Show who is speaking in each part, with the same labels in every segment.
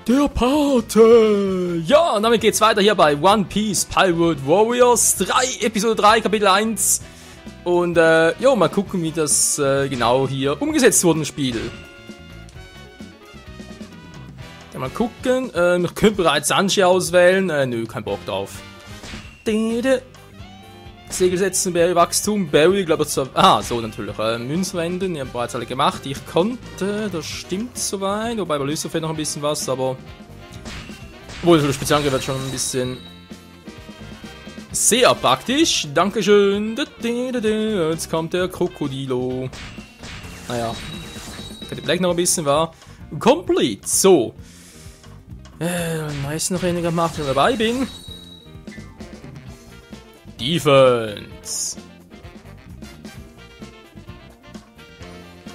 Speaker 1: Der Pate! Ja, und damit geht's weiter hier bei One Piece Pirate Warriors 3, Episode 3, Kapitel 1. Und, jo, mal gucken, wie das genau hier umgesetzt wurde im Spiel. Mal gucken, wir können bereits Sanji auswählen. Nö, kein Bock drauf. Segel setzen, Berry Wachstum, Berry, glaube ich, so natürlich. Münzen wenden, ich habe bereits alle gemacht. Ich konnte, das stimmt soweit. Wobei bei Lysoph fehlt noch ein bisschen was, aber. Obwohl, für das Spezialangriff wird schon ein bisschen. Sehr praktisch. Dankeschön. Jetzt kommt der Krokodilo. Naja. Hätte vielleicht noch ein bisschen war. Complete. So. Meist noch weniger gemacht, wenn ich dabei bin. Defense.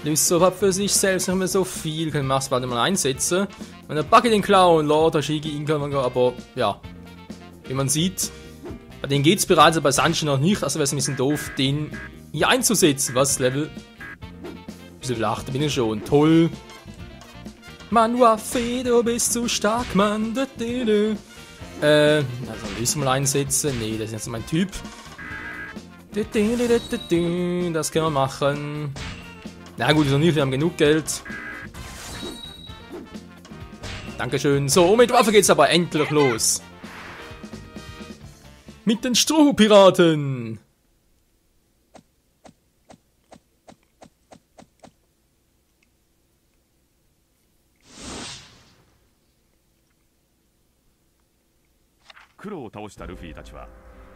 Speaker 1: Lysoph hat für sich selbst nicht mehr so viel, kann ich bald mal einsetzen. Wenn der Buggy den Clown, Lord Hashigi, ihn kann man, aber ja. Wie man sieht, bei denen geht's bereits, aber bei Sanji noch nicht, also wäre es ein bisschen doof, den hier einzusetzen. Was, Level? Bisschen 8 bin ich schon, toll. Manua Fedo, bist zu stark, Mann. Also müssen wir mal einsetzen. Nee, das ist jetzt mein Typ. Das können wir machen. Na gut, ist noch nicht, wir haben genug Geld. Dankeschön. So, mit Waffe geht's aber endlich los. Mit den Strohpiraten.
Speaker 2: Kuroを倒したルフィたちは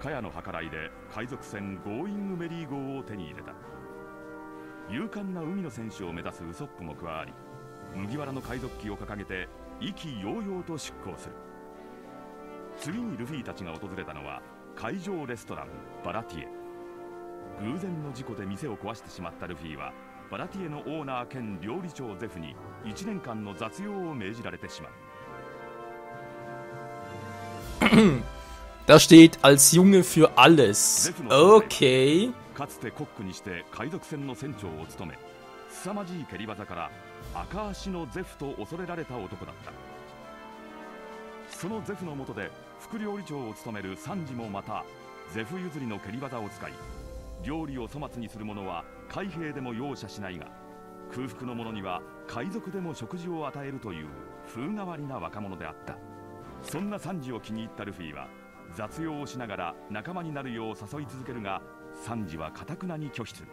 Speaker 2: カヤの計らいで海賊船ゴーイングメリー号を手に入れた。勇敢な海の戦士を目指すウソップも加わり、麦わらの海賊旗を掲げて意気揚々と出港する。次にルフィたちが訪れたのは海上レストランバラティエ。偶然の事故で店を壊してしまったルフィはバラティエのオーナー兼料理長ゼフに1年間の雑用を命じられてしまう。
Speaker 1: Da steht als Junge für alles. Okay.
Speaker 2: かつてコックにして海賊船の船長を務め、凄まじい蹴り技から赤足のゼフと恐れられた男だった。そのゼフの下で副料理長を務めるサンジもまたゼフ譲りの蹴り技を使い、料理を粗末にする者は海兵でも容赦しないが、空腹の者には海賊でも食事を与えるという風変わりな若者であった。そんなサンジを気に入ったルフィは雑用をしながら仲間になるよう誘い続けるが、サンジは頑なに拒否する。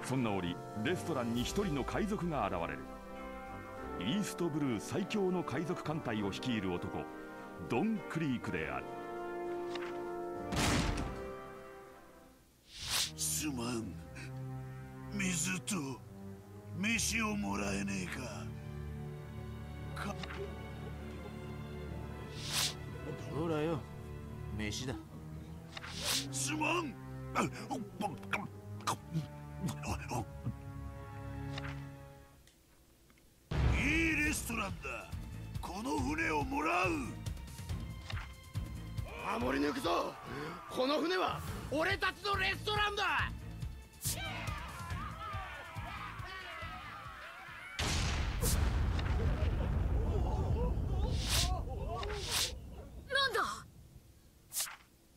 Speaker 2: そんな折レストランに一人の海賊が現れる。イーストブルー最強の海賊艦隊を率いる男、ドン・クリークである。
Speaker 3: すまん、水と飯をもらえねえか。
Speaker 4: ほらよ、飯だ。
Speaker 3: すまん。いいレストランだ。この船をもらう。
Speaker 5: 守り抜くぞ。この船は俺たちのレストランだ。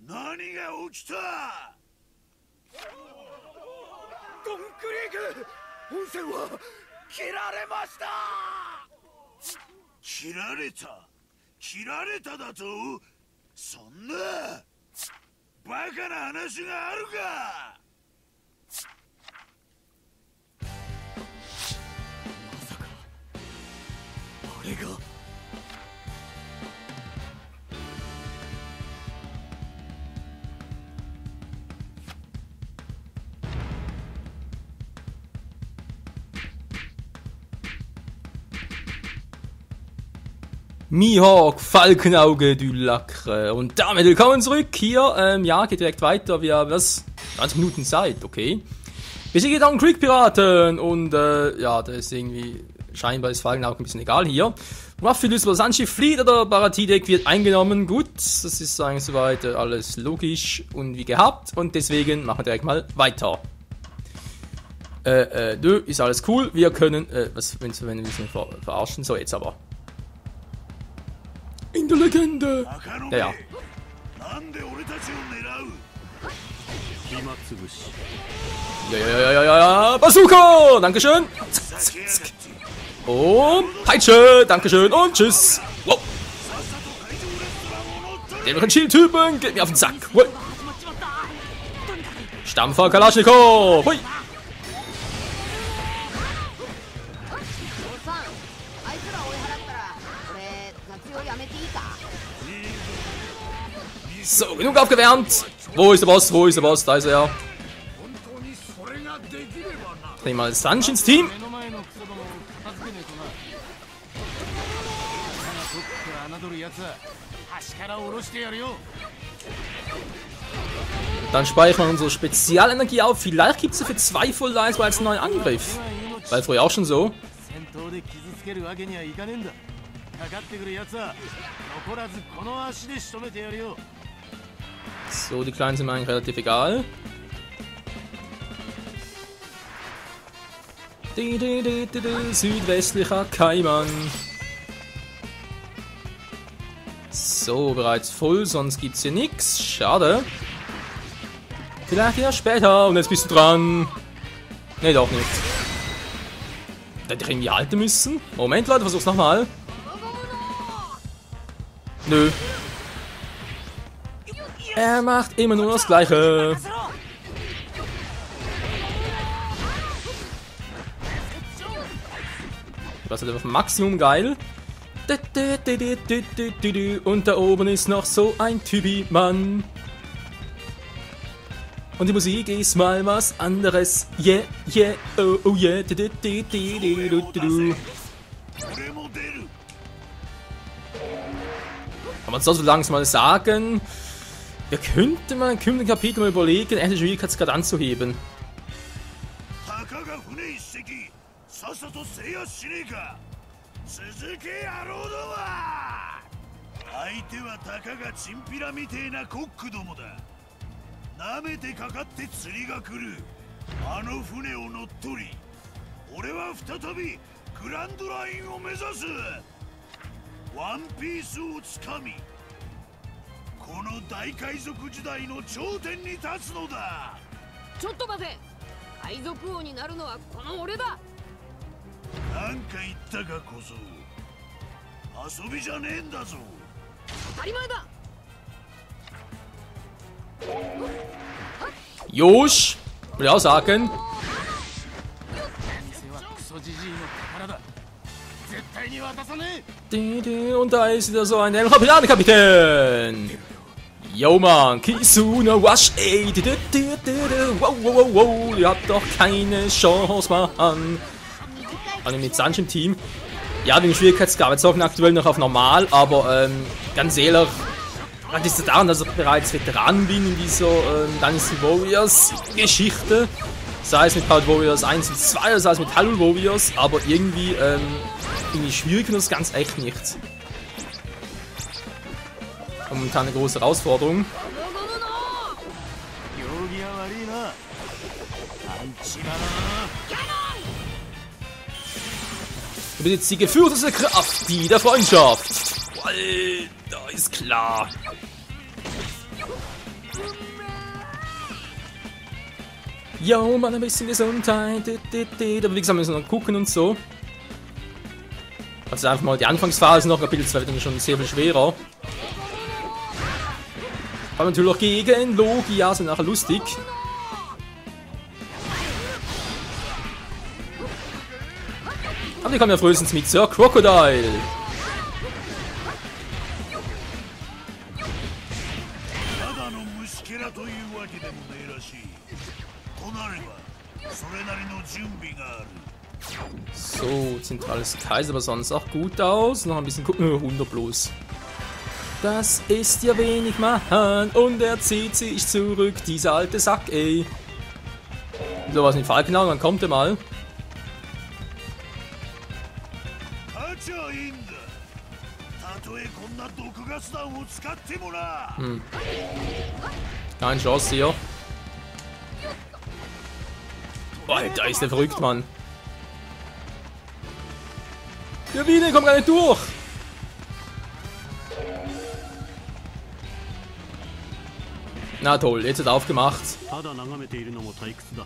Speaker 3: 何が起きた？
Speaker 5: ドンクリーク、温泉は切られました。
Speaker 3: 切られた？切られただと？そんなバカな話があるか？
Speaker 5: まさかあれが。
Speaker 1: Mihawk, Falkenauge, du Lackre. Und damit willkommen zurück hier. Ja, geht direkt weiter. Wir haben 20 Minuten Zeit, okay. Besiege dann Creek Piraten. Und ja, da ist irgendwie, scheinbar ist Falkenauge ein bisschen egal hier. Ruffy löst über Sanji flieht oder Baratie-Deck wird eingenommen. Gut, das ist eigentlich soweit alles logisch und wie gehabt. Und deswegen machen wir direkt mal weiter. Ist alles cool. Wir können, was, wenn wir uns verarschen. So, jetzt aber. in der Legende.
Speaker 3: 赤の
Speaker 1: Ja, ja.
Speaker 3: なんで俺たちを狙う
Speaker 4: 暇つぶし
Speaker 1: Ja. Bazooka! Dankeschön. Zack,
Speaker 3: ふざけ
Speaker 1: zack,
Speaker 3: やが
Speaker 1: zack.
Speaker 3: って
Speaker 1: Und Peitsche. Dankeschön. Und tschüss. Wow.
Speaker 3: さっさと会場レストランを乗っ取れ
Speaker 1: Den noch ein Schild-Typen. Geht mir auf den Sack. Hui. Stampfer Kalaschnikow. Hui.
Speaker 6: さんあいつら追い払ったら俺雑用やめていいか
Speaker 1: So, genug aufgewärmt. Wo ist der Boss? Wo ist der Boss? Da ist er.
Speaker 5: 本当にそれができればな
Speaker 1: Dreh mal Sanch ins Team.
Speaker 4: 目の前のクソどもを片付けねえとなだがどっか侮るやつは端から下ろしてやるよ
Speaker 1: Dann speichern wir unsere Spezialenergie auf. Vielleicht gibt es für 2 Full Lives als neuen Angriff. Weil früher auch schon so.
Speaker 4: 戦闘で傷つけるわけにはいかねえんだかかってくるやつは残らずこの足で仕留めてやるよ
Speaker 1: So, die Kleinen sind mir eigentlich relativ egal. Südwestlicher Kaiman. So, bereits voll, sonst gibt's hier nichts. Schade. Vielleicht ja später. Und jetzt bist du dran. Ne, doch nicht. Da hätte ich irgendwie halten müssen. Moment, Leute, versuch's nochmal. Nö. Er macht immer nur das Gleiche. Das ist einfach Maximum geil. Und da oben ist noch so ein Typi-Mann. Und die Musik ist mal was anderes. Yeah, yeah, oh yeah.
Speaker 3: 俺も出る
Speaker 1: Kann man so langsam mal sagen. Wir könnten mal im kommenden Kapitel mal überlegen, echte Schwierigkeitsgrad anzuheben.
Speaker 3: たかが船一隻さっさと制圧しねえか続け野郎ども相手はたかがチンピラみてえなコックどもだなめてかかって釣りが来るあの船を乗っ取り俺は再びグランドラインを目指すワンピースをつかみこの大海賊時代の頂点に立つのだ
Speaker 6: ちょっと待て海賊王になるのはこの俺だ
Speaker 3: なんか言ったかこそ遊びじゃねえんだぞ
Speaker 6: 当たり前だ
Speaker 1: Josh, würde ich auch sagen.
Speaker 4: 店はクソじじいの宝だ絶対に渡さねえ
Speaker 1: Und da ist wieder so ein Kapitän. Yo man, Kisuna Wash, ey. Wow, ihr habt doch keine Chance, Mann. Also mit Sanch im Team. Ja, wegen Schwierigkeitsgrad. Wir zocken aktuell noch auf normal, aber ganz ehrlich, das ist daran, dass ich bereits Veteran bin in dieser Dynasty Warriors Geschichte. Sei es mit Power Warriors 1 und 2, oder sei es mit Hyrule Warriors, aber irgendwie schwierig und das ganz echt nicht. Momentan eine große Herausforderung.
Speaker 4: 行儀が悪いなアンチだな
Speaker 1: Du bist jetzt die gefürchtete Kraft, die der Freundschaft. Alter, ist klar. Jo, Mann, ein bisschen Gesundheit. Aber wie gesagt, wir müssen noch gucken und so. Also einfach mal die Anfangsphase noch, Kapitel 2 wird dann schon sehr viel schwerer. Aber natürlich auch gegen Logia, sind nachher lustig. Aber die kommen ja frühestens mit Sir Crocodile. So, zentrales Kaiser, aber sonst auch gut aus. Noch ein bisschen gucken, 100 bloß. Das ist ja wenig machen und er zieht sich zurück, dieser alte Sack, ey. So, was mit Falkenau, dann kommt er mal. Keine Chance hier. Boah, da ist der verrückt, Mann. Der Wiener kommt gar nicht durch. Na toll, jetzt hat er aufgemacht.
Speaker 4: ただ眺めているのも退屈だ。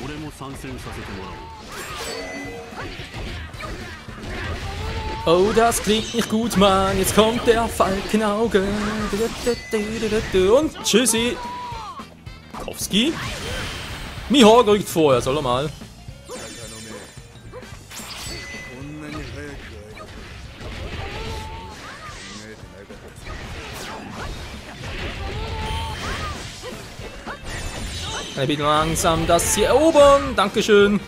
Speaker 4: 俺も参戦させてもらおう。
Speaker 1: Oh, das klingt nicht gut, Mann. Jetzt kommt der Falkenauge. Und tschüssi. Kowski. Mihawk rückt vor, ja, soll er mal. Ein bisschen langsam das hier erobern. Dankeschön.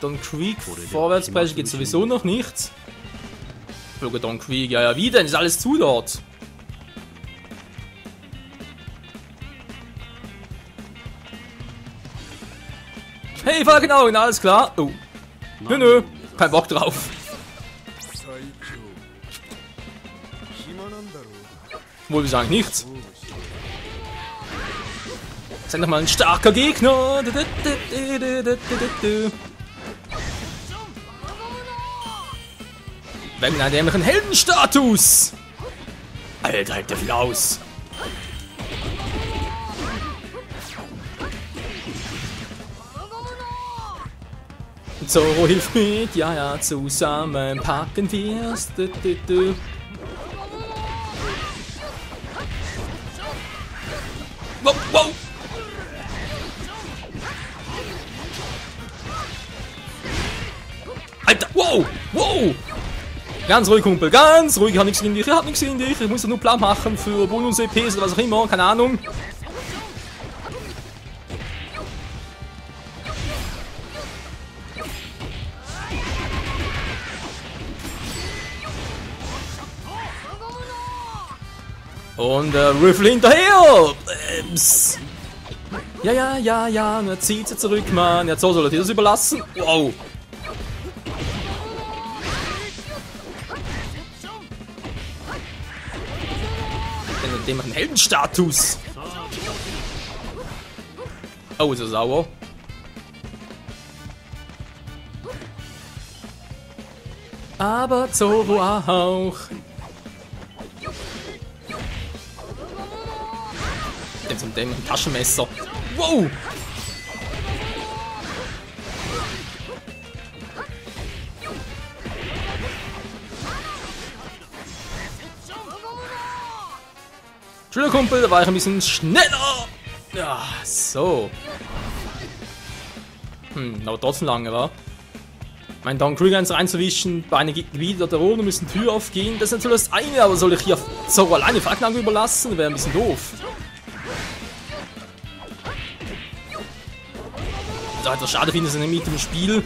Speaker 1: Don Creek vorwärtsbrechen geht sowieso noch nicht. Sogar Don Creek, ja, wie denn? Ist alles zu dort. Hey, Falkenaugen, alles klar. Oh. Nö, kein Bock drauf. Wohl, wir sagen nichts. Sei noch mal ein starker Gegner. Wir haben einen dämlichen Heldenstatus. Alter, halt der viel aus. Zoro hilft mit, ja, ja, zusammen packen wir's. Wow, wow. Alter, wow, wow. Ganz ruhig, Kumpel, ganz ruhig. Ich hab nichts gegen dich, Ich muss nur Plan machen für Bonus-EPs oder was auch immer, keine Ahnung. Und Riffle hinterher! Ja, und er zieht sie zurück, Mann. Jetzt so soll er dir das überlassen. Wow! Dem einen Heldenstatus! Oh, ist er sauer. Aber Zoro auch. Jetzt mit dem Taschenmesser. Wow! Entschuldigung, Kumpel, da war ich ein bisschen schneller. Ja, so. Aber trotzdem lange, wa? Mein Don Creek eins reinzuwischen, bei einem Gebiet der Runde müssen Tür aufgehen. Das ist natürlich das eine, aber soll ich hier so alleine Falkenauge überlassen? Wäre ein bisschen doof. Was ich halt schade finde, dass ich mit dem Spiel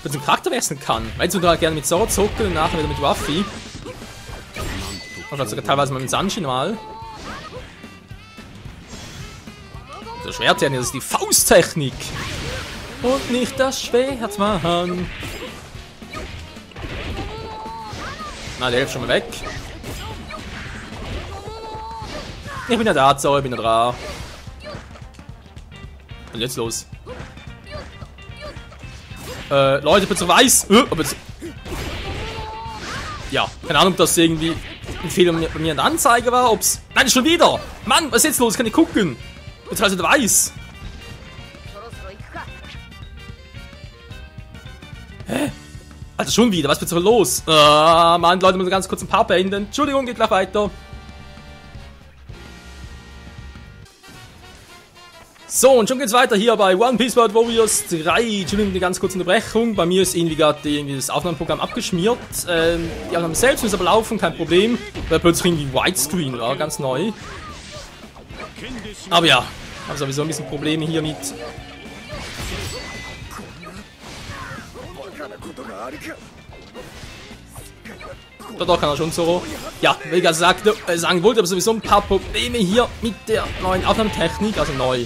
Speaker 1: den Charakter wechseln kann. Weil ich halt gerne mit Zoro zocken und nachher wieder mit Ruffy. Oder sogar teilweise mal mit Sanjin mal. Das Schwert ja, das ist die Fausttechnik. Und nicht das Schwert, Mann. Na, der hilft schon mal weg. Ich bin ja da, Zoro, ich bin ja da. Und jetzt los. Leute, bitte weiß. Ja, keine Ahnung, ob das irgendwie ein Fehler bei mir in der Anzeige war. Ob's. Nein, schon wieder! Mann, was ist jetzt los? Kann ich gucken? Jetzt also der weiß. Hä? Also schon wieder, was wird so los? Mann, Leute, müssen ganz kurz ein paar beenden. Entschuldigung, geht gleich weiter. So, und schon geht's weiter hier bei One Piece World Warriors 3. Entschuldigung, eine ganz kurze Unterbrechung. Bei mir ist irgendwie gerade das Aufnahmeprogramm abgeschmiert. Die Aufnahme selbst muss aber laufen, kein Problem. Weil plötzlich irgendwie Widescreen war, ganz neu. Aber ja, habe sowieso ein bisschen Probleme hier mit. Doch, kann er schon so. Ja, wie ich gerade sagen wollte, aber sowieso ein paar Probleme hier mit der neuen Aufnahmetechnik, also neu.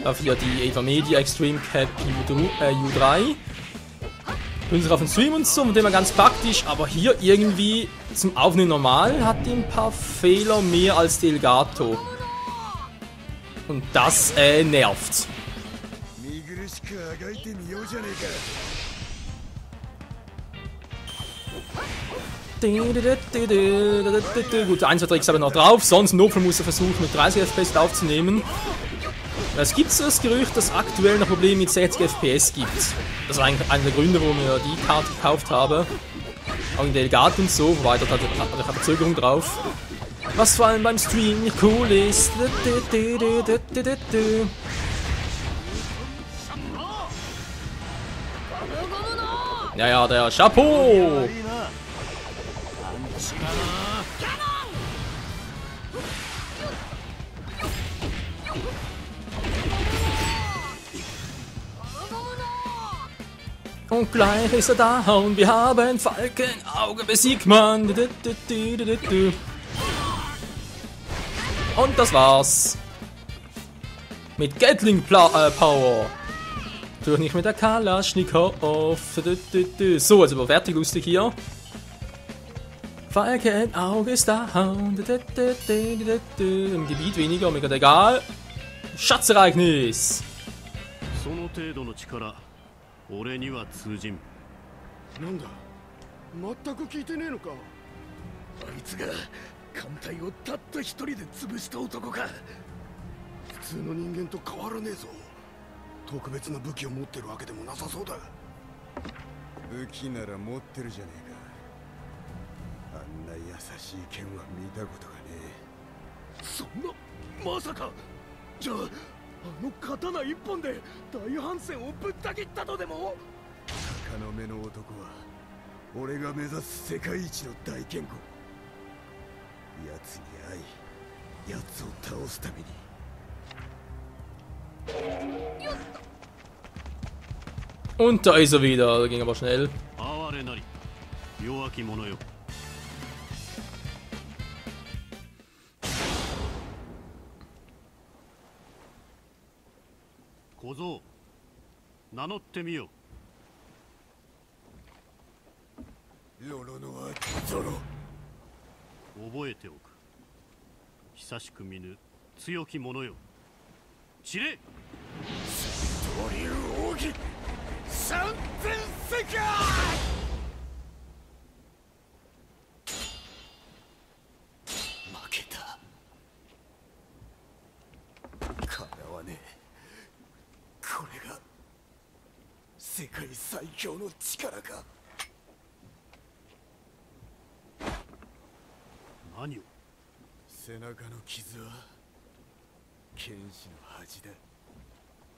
Speaker 1: Dafür die Ava Media Extreme Cap U3. Bin sich auf den Stream und so, mit dem war ganz praktisch, aber hier irgendwie zum Aufnehmen normal hat die ein paar Fehler mehr als die Elgato. Und das nervt. Gut, 1, 2 Tricks aber noch drauf, sonst im Notfall muss er versuchen mit 30 FPS aufzunehmen. Es gibt so das Gerücht, dass aktuell noch Probleme mit 60 FPS gibt. Das war eigentlich einer der Gründe, warum ich die Karte gekauft habe. Auch in Delegat und so, wobei dort hatte ich Verzögerung drauf. Was vor allem beim Stream nicht cool ist. Ja, der Chapeau!
Speaker 4: いいなパンチだな
Speaker 1: Und gleich ist er da und wir haben Falkenauge besiegt, Mann. Und das war's. Mit Gatling Power. Natürlich nicht mit der Kalaschnikow. So, also war fertig lustig hier. Falkenauge ist da. Im Gebiet weniger, mir gerade egal. Schatzereignis.
Speaker 4: その程度の力俺には通じん。
Speaker 5: なんだ全く聞いてねえのか。あいつが艦隊をたった一人で潰した男か。普通の人間と変わらねえぞ。特別な武器を持ってるわけでもなさそうだ。
Speaker 7: 武器なら持ってるじゃねえか。あんな優しい剣は見たことがねえ。
Speaker 5: そんなまさか。じゃああの刀一本で大反戦をぶった切ったとでも。
Speaker 7: 鷹の目の男は俺が目指す世界一の大剣豪。奴に会い奴を倒すために。
Speaker 1: Und da ist er wieder, da ging aber schnell.
Speaker 4: 哀れなり弱き者よ。小僧名乗ってみよ。
Speaker 7: ロロノアゾロ。
Speaker 4: 覚えておく。久しく見ぬ強き者よ。散れ。
Speaker 5: ドリュー奥義三千世界。負けた。かなわねえ。これが世界最強の力か。
Speaker 4: 何を。
Speaker 7: 背中の傷は剣士の恥だ。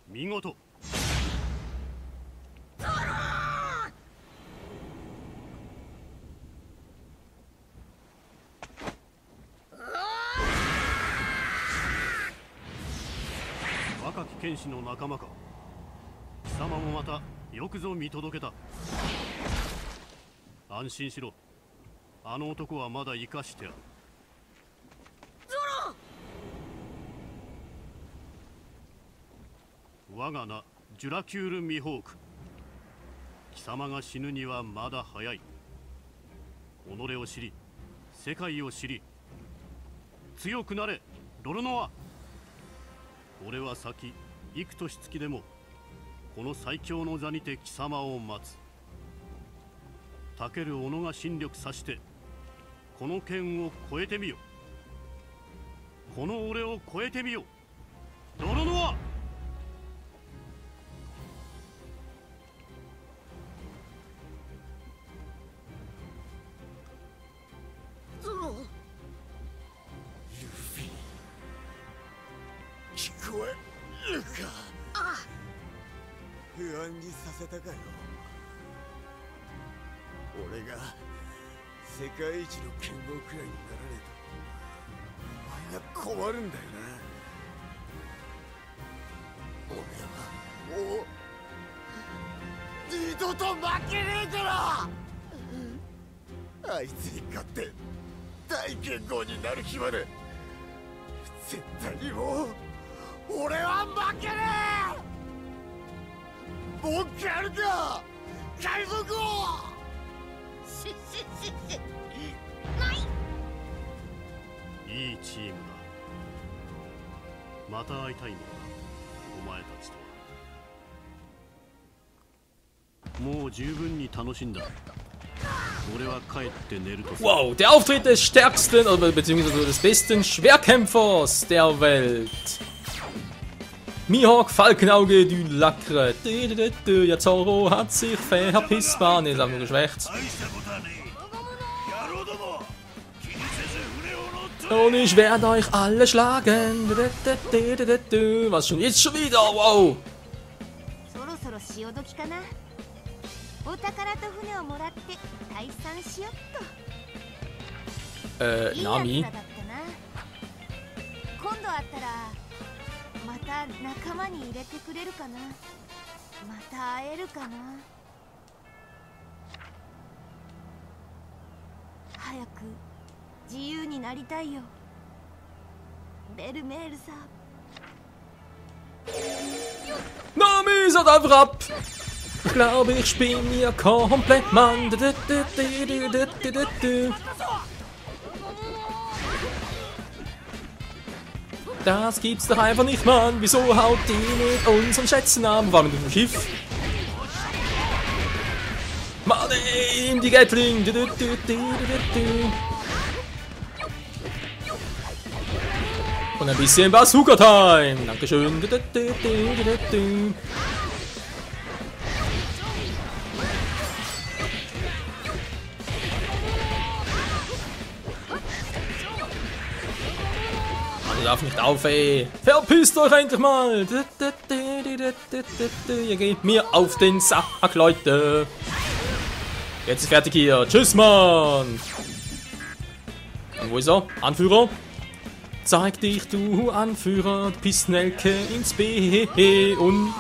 Speaker 4: 見事。若き剣士の仲間か。貴様もまたよくぞ見届けた。安心しろ。あの男はまだ生かしてある。我が名ジュラキュール・ミホーク。貴様が死ぬにはまだ早い。己を知り世界を知り強くなれロロノア。俺は先幾年月でもこの最強の座にて貴様を待つ。たける己が心力さしてこの剣を越えてみよ。この俺を越えてみよロロノア。
Speaker 5: 聞こえるか。
Speaker 7: 不安にさせたかよ。俺が世界一の剣豪くらいにならねえとお前が困るんだよな。俺はもう二度と負けねえから。あいつに勝って大剣豪になる日まで絶対にもう俺は負けねえ。文句あるか海賊王。
Speaker 4: いいチームだ。また会いたいのだお前たちとは。もう十分に楽しんだ。俺は帰って寝るとする。
Speaker 1: Wow, der Auftritt des stärksten, oder beziehungsweise des besten Schwerkämpfers der Welt. Mihawk, Falkenauge, du Lackre. Ja, Zorro hat sich verpisst. Ne, ist einfach nur geschwächt.
Speaker 3: 大したことはねえ。野郎ども、気にせず船を乗っ取れ。
Speaker 1: Und ich werde euch alle schlagen. Was schon jetzt schon wieder? Wow.
Speaker 8: そろそろ潮時かな。お宝と船をもらって退散しよっと。いいや
Speaker 1: Nami.
Speaker 8: つらだったな。今度会ったらまた仲間に入れてくれるかな。また会えるかな。早く自由になりたいよ。ベルメールさ。
Speaker 1: Nami sagt einfach ab. Ich glaube, ich spiele mir komplett, Mann. Das gibt's doch einfach nicht, Mann. Wieso haut die mit unseren Schätzen an? War mit dem Schiff? Mann, ihm die Gatling. Und ein bisschen Bazooka-Time. Dankeschön. Ich darf nicht auf, ey. Verpisst euch endlich mal. Ihr geht mir auf den Sack, Leute. Jetzt ist fertig hier. Tschüss, Mann. Und wo ist er? Anführer? Zeig dich, du Anführer. Pistnelke ins B und...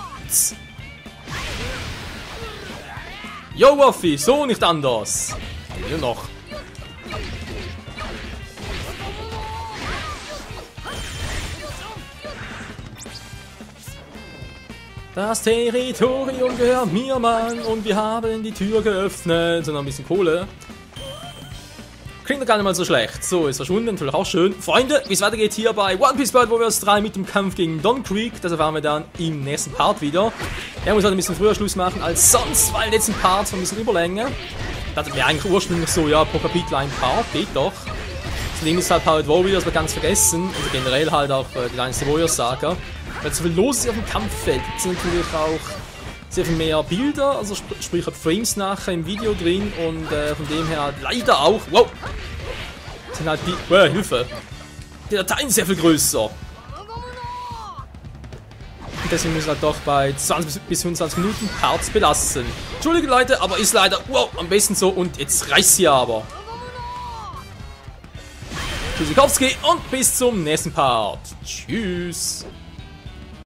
Speaker 1: Yo, Waffi, so nicht anders. Nur noch. Das Territorium gehört mir, Mann, und wir haben die Tür geöffnet. So, noch ein bisschen Kohle. Klingt doch gar nicht mal so schlecht. So, ist verschwunden, natürlich auch schön. Freunde, wie es weitergeht hier bei One Piece World Warriors 3 mit dem Kampf gegen Don Creek, das erfahren wir dann im nächsten Part wieder. Er muss halt ein bisschen früher Schluss machen als sonst, weil letzten Part so ein bisschen Überlänge. Da hatten wir eigentlich ursprünglich so, ja, pro Kapitel ein Part, geht doch. Das Ding ist halt Pirate Warriors, wir ganz vergessen. Und generell halt auch die Dynasty Warriors Saga. Weil so viel los ist auf dem Kampffeld, gibt es natürlich auch sehr viel mehr Bilder, also sprich Frames nachher im Video drin und von dem her halt leider auch, wow, sind halt die, Hilfe, die Dateien sehr viel größer. Und deswegen müssen wir halt doch bei 20 bis 25 Minuten Parts belassen. Entschuldigung Leute, aber ist leider, wow, am besten so und jetzt reißt sie aber. Tschüssikowski und bis zum nächsten Part. Tschüss.